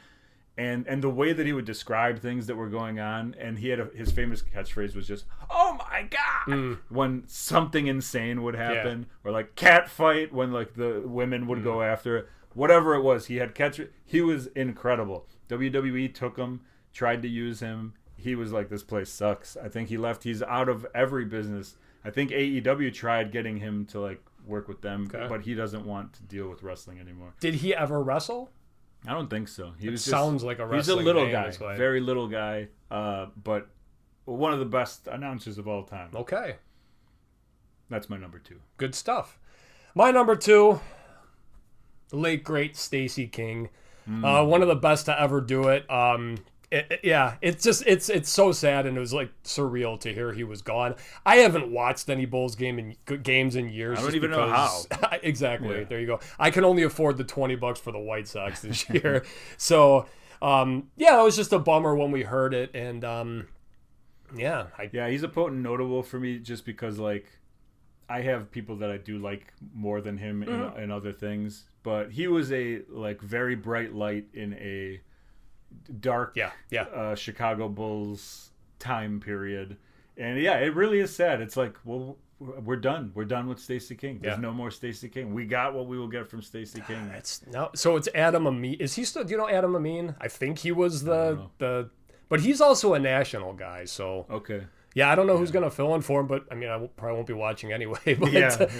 And the way that he would describe things that were going on, and he had his famous catchphrase was just, "Oh my God," when something insane would happen, or like cat fight when like the women would go after it. whatever it was. He had catcher. He was incredible. WWE took him, tried to use him. He was like, this place sucks. I think he left. He's out of every business. I think AEW tried getting him to like work with them, but he doesn't want to deal with wrestling anymore. Did he ever wrestle? I don't think so. Sounds like a wrestling. He's a little guy, very little guy, but one of the best announcers of all time. Okay. That's my number 2. Good stuff. My number 2, the late great Stacey King, one of the best to ever do it. It's so sad, and it was like surreal to hear he was gone. I haven't watched any Bulls games in years. I don't even know how. Exactly. Yeah. There you go. I can only afford the $20 for the White Sox this year. So, it was just a bummer when we heard it, and he's a potent notable for me just because like I have people that I do like more than him in other things, but he was a like very bright light in a dark Chicago Bulls time period, and it really is sad. It's like, well, we're done with Stacey King. There's no more Stacey King. We got what we will get from Stacey King. So it's Adam Amin. Is he still? Do you know Adam Amin? I think he was the but he's also a national guy. So okay. Yeah, I don't know who's going to fill in for him, but I mean, I probably won't be watching anyway. But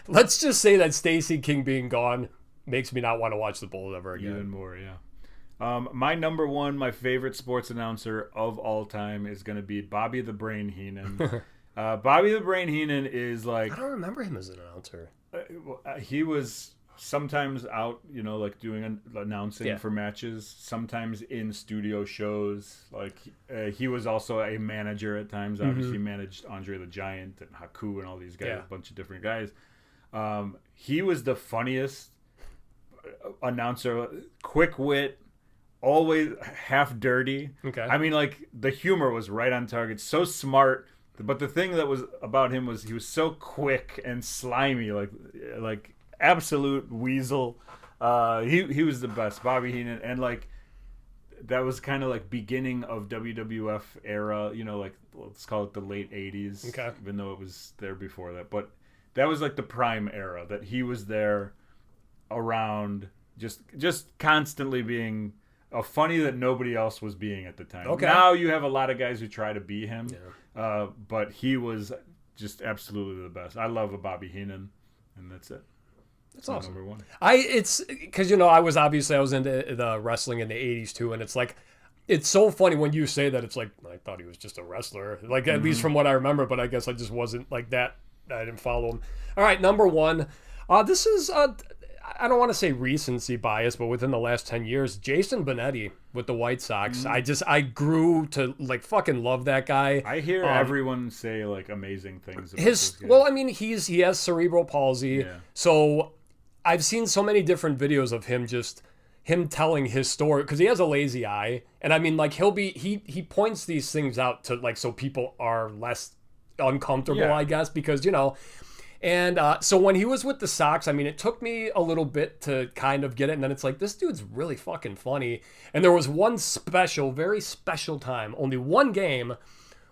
let's just say that Stacey King being gone makes me not want to watch the Bulls ever again. Even more, my number 1, my favorite sports announcer of all time is going to be Bobby the Brain Heenan. Bobby the Brain Heenan is like... I don't remember him as an announcer. He was sometimes out, like doing announcing for matches, sometimes in studio shows. Like he was also a manager at times. Obviously, he managed Andre the Giant and Haku and all these guys, a bunch of different guys. He was the funniest announcer, quick wit, always half dirty. Okay. I mean, like the humor was right on target. So smart. But the thing that was about him was he was so quick and slimy, like absolute weasel. He was the best, Bobby Heenan, and like that was kind of like beginning of WWF era. Like let's call it the late '80s. Okay. Even though it was there before that, but that was like the prime era that he was there, around, just constantly being funny that nobody else was being at the time. Okay. Now you have a lot of guys who try to be him. Yeah. But he was just absolutely the best. I love a Bobby Heenan, and that's it. That's awesome. Number 1. It's because I was into the wrestling in the '80s too, and it's like it's so funny when you say that. It's like I thought he was just a wrestler, like at least from what I remember, but I guess I just wasn't like that. I didn't follow him. All right, number 1. This is I don't want to say recency bias, but within the last 10 years, Jason Benetti with the White Sox. I grew to like fucking love that guy. I hear everyone say like amazing things about this guy. Well, I mean, he has cerebral palsy. Yeah. So I've seen so many different videos of him telling his story because he has a lazy eye. And I mean, like he points these things out to like so people are less uncomfortable, I guess, because And so when he was with the Sox, I mean, it took me a little bit to kind of get it. And then it's like, this dude's really fucking funny. And there was one very special time, only one game,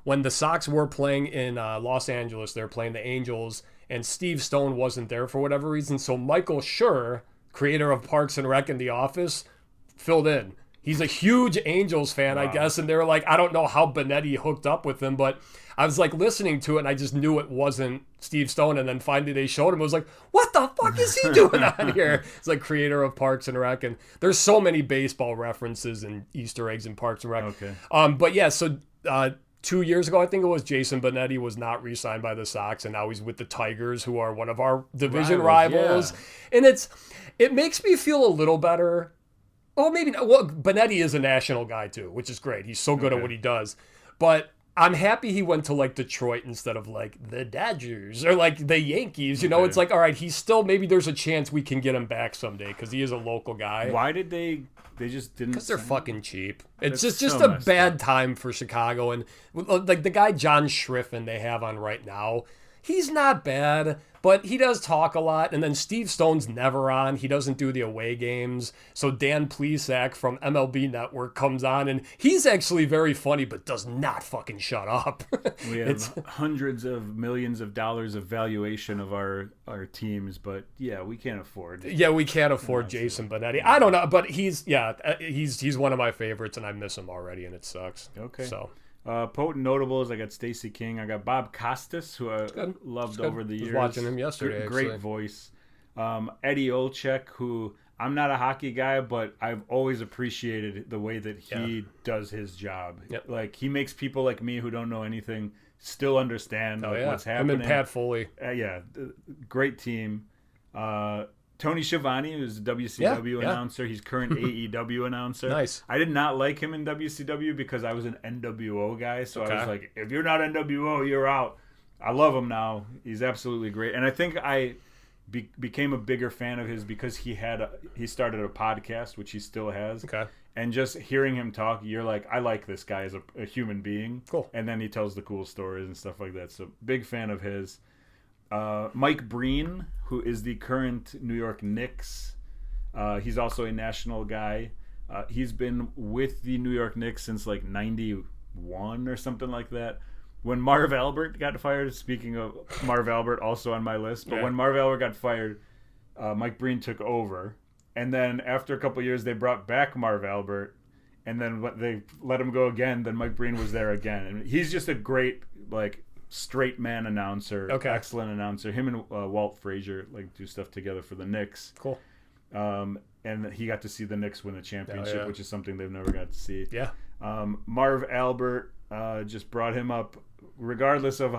when the Sox were playing in Los Angeles. They were playing the Angels, and Steve Stone wasn't there for whatever reason. So Michael Schur, creator of Parks and Rec and The Office, filled in. He's a huge Angels fan, I guess. And they were like, I don't know how Benetti hooked up with him, but I was like listening to it and I just knew it wasn't Steve Stone. And then finally they showed him. I was like, what the fuck is he doing on here? It's like creator of Parks and Rec. And there's so many baseball references and Easter eggs in Parks and Rec. Okay. But yeah, so 2 years ago, I think it was, Jason Benetti was not re-signed by the Sox. And now he's with the Tigers, who are one of our division rivals. Yeah. And it makes me feel a little better. Oh, maybe not. Well, Benetti is a national guy too, which is great. He's so good at what he does. But I'm happy he went to like Detroit instead of like the Dodgers or like the Yankees. It's like, all right, he's still, maybe there's a chance we can get him back someday because he is a local guy. Why did they just didn't? Because they're fucking cheap. It's just a bad time for Chicago. And like the guy John Schriffen they have on right now, He's not bad, but he does talk a lot. And then Steve Stone's never on. He doesn't do the away games. So Dan Plesac from MLB Network comes on, and he's actually very funny, but does not fucking shut up. We have hundreds of millions of dollars of valuation of our teams, but yeah, we can't afford. Yeah, we can't afford Jason Benetti. I don't know, but he's one of my favorites, and I miss him already, and it sucks. Okay. So. Potent notables, I got Stacey King. I got Bob Costas, who I loved over the years. I was watching him yesterday. Great voice. Eddie Olczyk, who I'm not a hockey guy, but I've always appreciated the way that he does his job. Yep. Like, he makes people like me who don't know anything still understand what's happening. Him and Pat Foley. Great team. Tony Schiavone, who's a WCW announcer. He's current AEW announcer. Nice. I did not like him in WCW because I was an NWO guy. So I was like, if you're not NWO, you're out. I love him now. He's absolutely great. And I think I became a bigger fan of his because he started a podcast, which he still has. Okay. And just hearing him talk, you're like, I like this guy as a human being. Cool. And then he tells the cool stories and stuff like that. So big fan of his. Mike Breen, who is the current New York Knicks. He's also a national guy. He's been with the New York Knicks since like 91 or something like that. When Marv Albert got fired, speaking of Marv Albert, also on my list, but when Marv Albert got fired, Mike Breen took over. And then after a couple of years, they brought back Marv Albert. And then they let him go again. Then Mike Breen was there again. And he's just a great, like, straight man announcer, excellent announcer. Him and Walt Frazier do stuff together for the Knicks. Cool. And he got to see the Knicks win the championship, which is something they've never got to see. Yeah. Marv Albert just brought him up, regardless of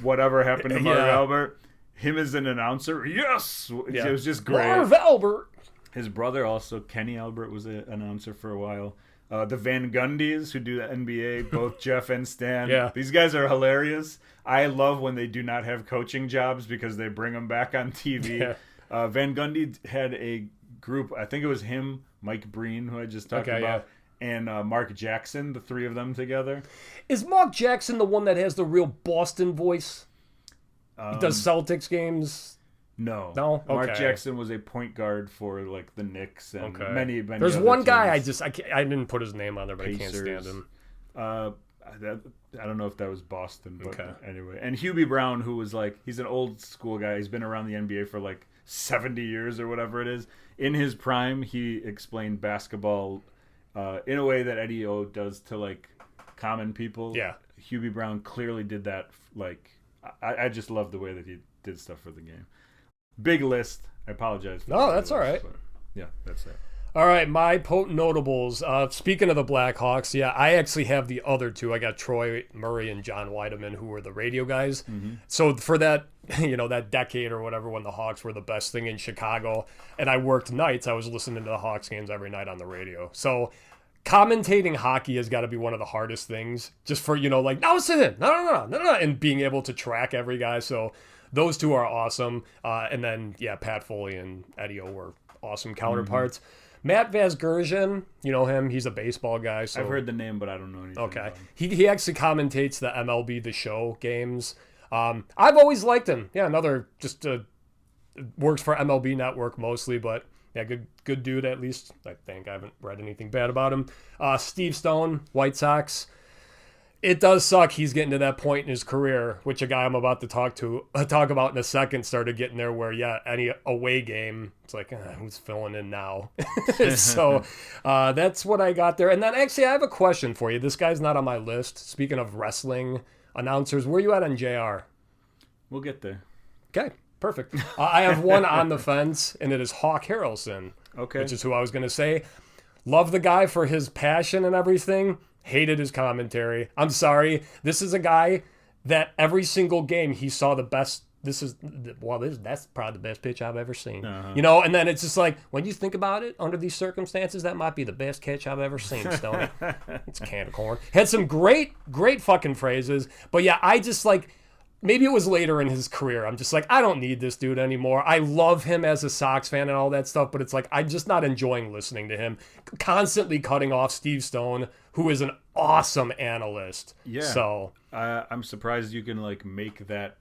whatever happened to Marv Albert. Him as an announcer, yes, it was just great. Marv Albert. His brother also, Kenny Albert, was an announcer for a while. The Van Gundys, who do the NBA, both Jeff and Stan. Yeah. These guys are hilarious. I love when they do not have coaching jobs because they bring them back on TV. Yeah. Van Gundy had a group, I think it was him, Mike Breen, who I just talked about, and Mark Jackson, the three of them together. Is Mark Jackson the one that has the real Boston voice? He does Celtics games? No. Okay. Mark Jackson was a point guard for the Knicks and many There's other one teams. guy I didn't put his name on there, but Pacers. I can't stand him. I don't know if that was Boston, but anyway. And Hubie Brown, who was he's an old school guy. He's been around the NBA for 70 years or whatever it is. In his prime, he explained basketball in a way that Eddie O does to common people. Yeah. Hubie Brown clearly did that. I just love the way that he did stuff for the game. Big list. I apologize for No, that's all right. Yeah, that's it. All right, my potent notables. Speaking of the Blackhawks, I actually have the other two. I got Troy Murray and John Weideman, who were the radio guys. Mm-hmm. So for that, that decade or whatever, when the Hawks were the best thing in Chicago, and I worked nights, I was listening to the Hawks games every night on the radio. So commentating hockey has got to be one of the hardest things, just for now sit in, no, and being able to track every guy. So those two are awesome. And then Pat Foley and Eddie O were awesome counterparts. Mm-hmm. Matt Vasgersian, you know him. He's a baseball guy. So. I've heard the name, but I don't know anything. Okay. He actually commentates the MLB The Show games. I've always liked him. Yeah, another just works for MLB Network mostly, but good dude at least. I think I haven't read anything bad about him. Steve Stone, White Sox. It does suck he's getting to that point in his career, which a guy I'm about to talk about in a second started getting there where, any away game, it's who's filling in now? So that's what I got there. And then actually I have a question for you. This guy's not on my list. Speaking of wrestling announcers, where are you at on JR? We'll get there. Okay, perfect. I have one on the fence, and it is Hawk Harrelson, which is who I was going to say. Love the guy for his passion and everything. Hated his commentary. I'm sorry. This is a guy that every single game he saw the best. That's probably the best pitch I've ever seen. Uh-huh. And then it's just when you think about it, under these circumstances, that might be the best catch I've ever seen, Stoney. It's a can of corn. Had some great fucking phrases. But I just maybe it was later in his career. I'm just I don't need this dude anymore. I love him as a Sox fan and all that stuff, but it's I'm just not enjoying listening to him. Constantly cutting off Steve Stone, who is an awesome analyst. Yeah. So I'm surprised you can make that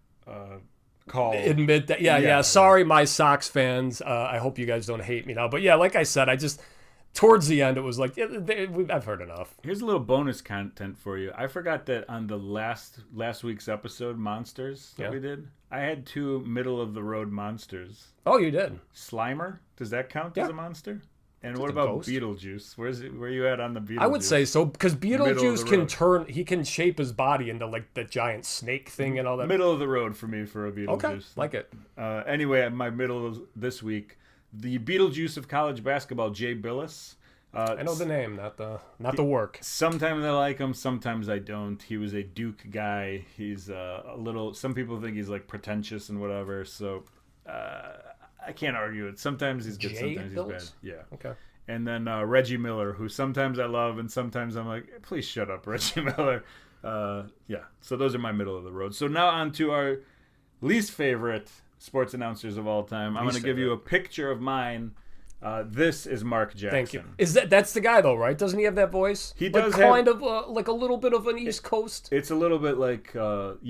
call. Admit that. Yeah. Sorry, my Sox fans. I hope you guys don't hate me now. But yeah, like I said, towards the end, it was like, I've heard enough. Here's a little bonus content for you. I forgot that on the last week's episode, Monsters, that we did, I had 2 middle-of-the-road monsters. Oh, you did? Slimer? Does that count as a monster? And what about ghost? Beetlejuice? Where you at on the Beetlejuice? I would say so, because Beetlejuice he can shape his body into like the giant snake thing and all that. Middle of the road for me for a Beetlejuice. Okay, like it. Anyway, my middle of this week, the Beetlejuice of college basketball, Jay Billis. I know the name, not the work. Sometimes I like him, sometimes I don't. He was a Duke guy. He's a little. Some people think he's like pretentious and whatever. So I can't argue it. Sometimes he's good, sometimes he's bad. Yeah. Okay. And then Reggie Miller, who sometimes I love and sometimes I'm like, please shut up, Reggie Miller. Yeah. So those are my middle of the road. So now on to our least favorite sports announcers of all time. I'm going to give you a picture of mine. This is Mark Jackson. Thank you. That's the guy though, right? Doesn't he have that voice? He does kind of like a little bit of an East Coast. It's a little bit like rougher.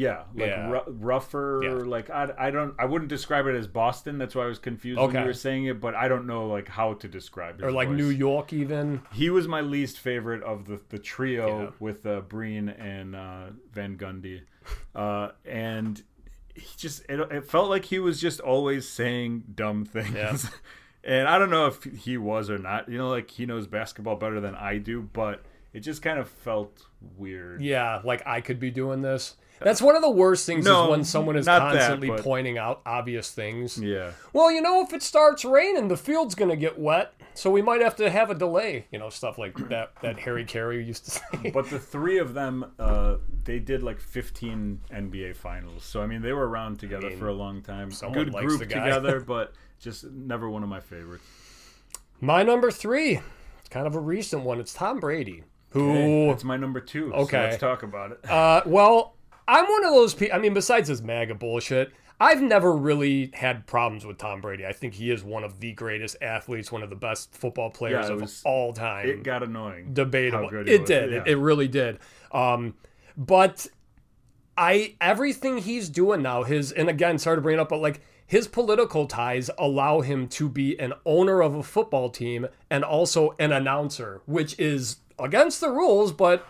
Yeah. Like I wouldn't describe it as Boston. That's why I was confused when you were saying it. But I don't know like how to describe it. Or like voice. New York even. He was my least favorite of the trio with Breen and Van Gundy, and he just it felt like he was just always saying dumb things. Yeah. And I don't know if he was or not. You know, like he knows basketball better than I do, but it just kind of felt weird. Yeah, like I could be doing this. That's one of the worst things is when someone is constantly pointing out obvious things. Yeah. Well, if it starts raining, the field's going to get wet, so we might have to have a delay. Stuff like that Harry Carey used to say. But the 3 of them, they did like 15 NBA finals. So, I mean, they were around together for a long time. Good group together, but just never one of my favorites. My number 3, it's kind of a recent one. It's Tom Brady. Who? It's my number 2. Okay. So let's talk about it. Well, I'm one of those people. I mean, besides his MAGA bullshit, I've never really had problems with Tom Brady. I think he is one of the greatest athletes, one of the best football players of all time. It got annoying. Debatable. How good it did. Yeah. It really did. But everything he's doing now, and again, sorry to bring it up, but like his political ties allow him to be an owner of a football team and also an announcer, which is against the rules, but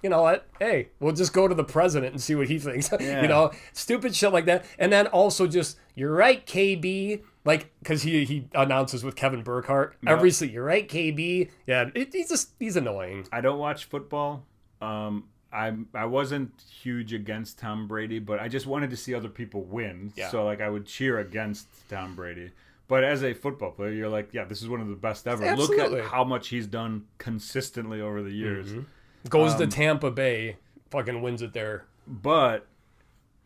you know what? Hey, we'll just go to the president and see what he thinks. Yeah. Stupid shit like that. And then also just, you're right, KB. Like, because he announces with Kevin Burkhardt. Yep. You're right, KB. Yeah, he's annoying. I don't watch football. I wasn't huge against Tom Brady, but I just wanted to see other people win. Yeah. So, like, I would cheer against Tom Brady. But as a football player, you're like, yeah, this is one of the best ever. Absolutely. Look at how much he's done consistently over the years. Mm-hmm. Goes to Tampa Bay, fucking wins it there. But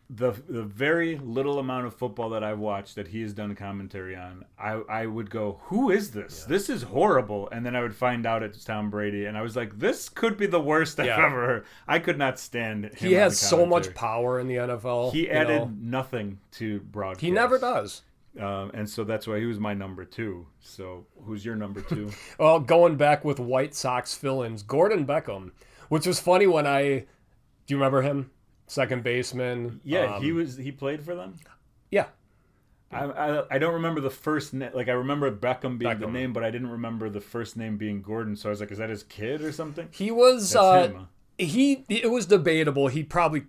the very little amount of football that I've watched that he has done commentary on, I would go, who is this? Yeah. This is horrible. And then I would find out it's Tom Brady. And I was like, this could be the worst I've ever heard. I could not stand him. He has so much power in the NFL. He added nothing to broadcast. He never does. And so that's why he was my number 2. So who's your number 2? Well, going back with White Sox fill-ins, Gordon Beckham, which was funny when do you remember him? Second baseman. Yeah, he played for them? Yeah. I don't remember the first name. Like, I remember Beckham being the name, but I didn't remember the first name being Gordon. So I was like, is that his kid or something? He was, That's him. It was debatable. He probably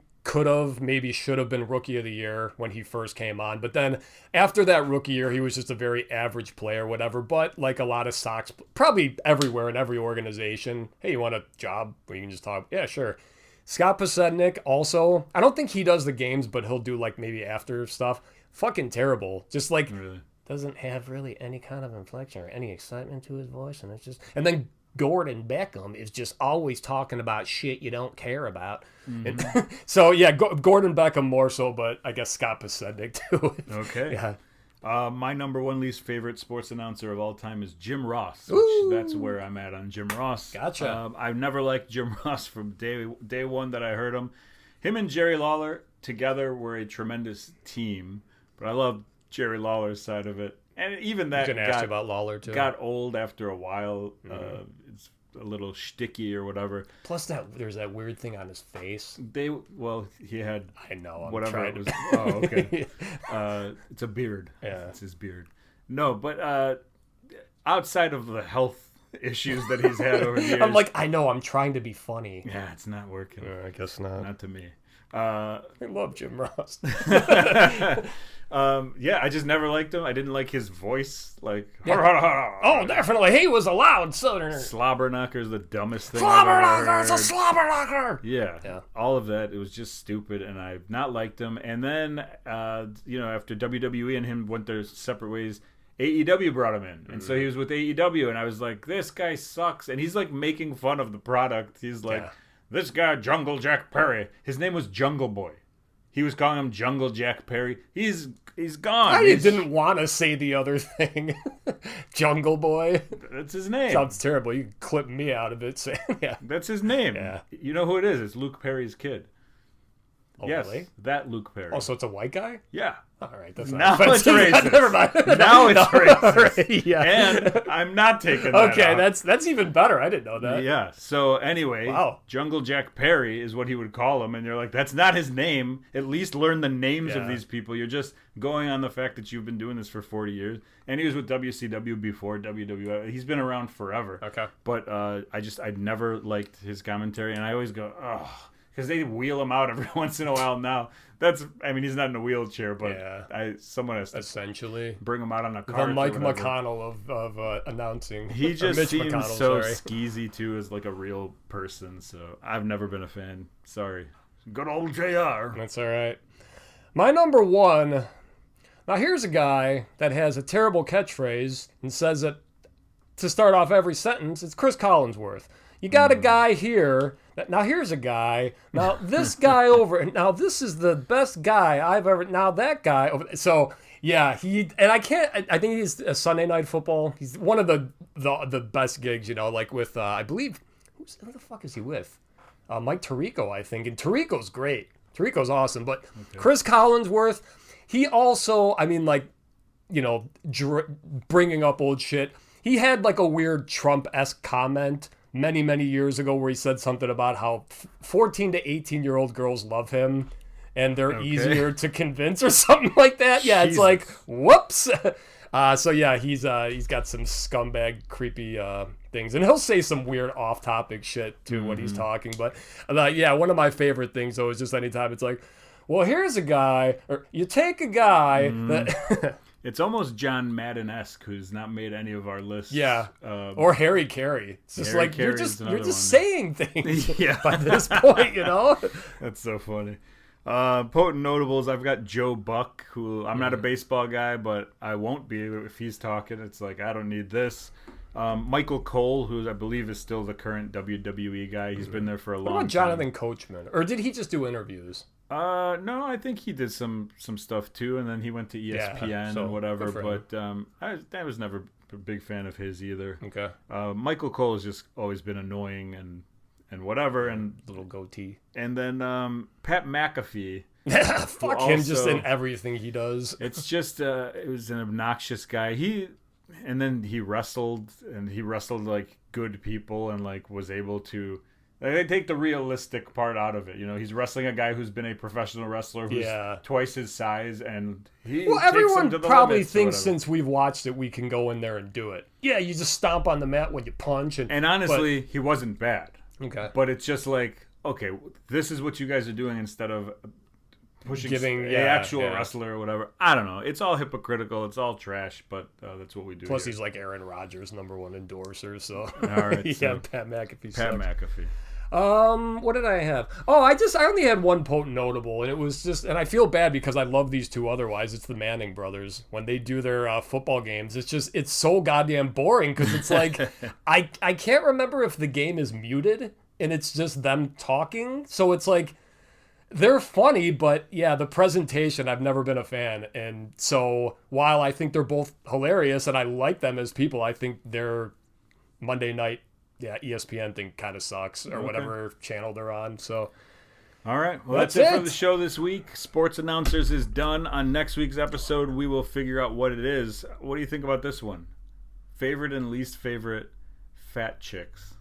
maybe should have been Rookie of the Year when he first came on. But then after that rookie year, he was just a very average player, whatever. But like a lot of Sox, probably everywhere in every organization, hey, you want a job where you can just talk? Yeah, sure. Scott Pasednik also, I don't think he does the games, but he'll do like maybe after stuff. Fucking terrible. Just like doesn't have really any kind of inflection or any excitement to his voice. And then Gordon Beckham is just always talking about shit you don't care about. Mm-hmm. So, yeah, Gordon Beckham more so, but I guess Scott Pasednik too. Okay. Yeah. My number 1 least favorite sports announcer of all time is Jim Ross. That's where I'm at on Jim Ross. Gotcha. I've never liked Jim Ross from day one that I heard him. Him and Jerry Lawler together were a tremendous team, but I love Jerry Lawler's side of it. And even that ask you about Lawler too. Got old after a while. a little shticky or whatever. Plus there's that weird thing on his face. He had. I know. Whatever it was. Oh, okay. It's a beard. Yeah, it's his beard. No, but outside of the health issues that he's had over the years, I'm like, I know. I'm trying to be funny. Yeah, it's not working. I guess not. Not to me. I love Jim Ross. Yeah, I just never liked him. I didn't like his voice. Like, oh, definitely, he was a loud Southerner. Slobberknocker is the dumbest thing. Slobberknocker, it's a slobberknocker. Yeah, all of that. It was just stupid, and I've not liked him. And then, after WWE and him went their separate ways, AEW brought him in, and so he was with AEW, and I was like, this guy sucks, and he's like making fun of the product. He's like, this guy Jungle Jack Perry. His name was Jungle Boy. He was calling him Jungle Jack Perry. He's gone. I didn't want to say the other thing. Jungle Boy. That's his name. Sounds terrible. You can clip me out of it saying, yeah. That's his name. Yeah. You know who it is? It's Luke Perry's kid. Oh, yes, really? That Luke Perry. Oh, so it's a white guy? Yeah. All right, that's now not it's racist. Never mind. Now it's racist. Right, yeah. And I'm not taking that Okay, out. that's even better. I didn't know that. Yeah. So anyway, wow. Jungle Jack Perry is what he would call him, and you're like, that's not his name. At least learn the names of these people. You're just going on the fact that you've been doing this for 40 years. And he was with WCW before WWF. He's been around forever. Okay. But I never liked his commentary, and I always go, oh, because they wheel him out every once in a while now. He's not in a wheelchair, but someone has to essentially bring him out on a cart. The Mike McConnell of announcing. He just seems so skeezy too, as like a real person. So I've never been a fan. Sorry, good old JR. That's all right. My number one. Now here's a guy that has a terrible catchphrase and says it to start off every sentence. It's Chris Collinsworth. You got a guy here. Now here's a guy. Now this guy over. Now this is the best guy I've ever. Now that guy over. So yeah, I think he's a Sunday Night Football. He's one of the best gigs. Like with I believe who the fuck is he with? Mike Tirico, I think. And Tirico's great. Tirico's awesome. But Chris Collinsworth, he also, bringing up old shit. He had like a weird Trump-esque comment many, many years ago where he said something about how 14 to 18-year-old girls love him and they're easier to convince or something like that. Yeah, Jesus. It's like, whoops. So yeah, he's got some scumbag, creepy things. And he'll say some weird off-topic shit too when he's talking. But one of my favorite things, though, is just anytime it's like, well, here's a guy, or you take a guy that... It's almost John Madden-esque, who's not made any of our lists. Yeah, or Harry Carey. It's just Harry like Carey you're just saying things. Yeah. By this point, That's so funny. Potent notables. I've got Joe Buck, who I'm not a baseball guy, but I won't be if he's talking. It's like I don't need this. Michael Cole, who I believe is still the current WWE guy. He's been there for a long time. What about Jonathan Coachman? Or did he just do interviews? No, I think he did some stuff too, and then he went to ESPN and whatever. But I was never a big fan of his either. Okay. Michael Cole has just always been annoying and whatever, and little goatee. And then Pat McAfee. Fuck him, just in everything he does. It's just it was an obnoxious guy. He wrestled like good people and like was able to. They take the realistic part out of it. He's wrestling a guy who's been a professional wrestler who's twice his size, and everyone probably thinks since we've watched it, we can go in there and do it. Yeah, you just stomp on the mat when you punch. And honestly, he wasn't bad. Okay. But it's just like, okay, this is what you guys are doing instead of pushing an actual wrestler or whatever. I don't know. It's all hypocritical. It's all trash, but that's what we do. Plus, here. he's like Aaron Rodgers' #1 endorser, so. All right. Yeah, Pat McAfee. McAfee. What did I have? Oh, I only had one potent notable, and it was just, and I feel bad because I love these two otherwise. It's the Manning brothers. When they do their football games, it's so goddamn boring because it's like, I can't remember if the game is muted and it's just them talking. So it's like, they're funny, but yeah, the presentation, I've never been a fan. And so while I think they're both hilarious and I like them as people, I think their Monday night ESPN thing kind of sucks, or whatever channel they're on. So, all right, well that's it for the show this week. Sports Announcers is done. On next week's episode, we will figure out what it is. What do you think about this one? Favorite and least favorite fat chicks.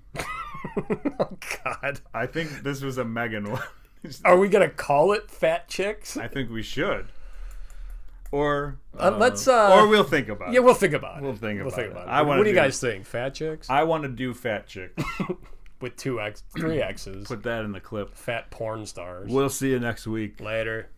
Oh God! I think this was a Megan one. Are we gonna call it Fat Chicks? I think we should. Or let's. Or we'll think about it. Yeah, we'll think about it. We'll think about it. What do you guys think? Fat Chicks? I want to do Fat Chicks. With 3 X's. Put that in the clip. Fat porn stars. We'll see you next week. Later.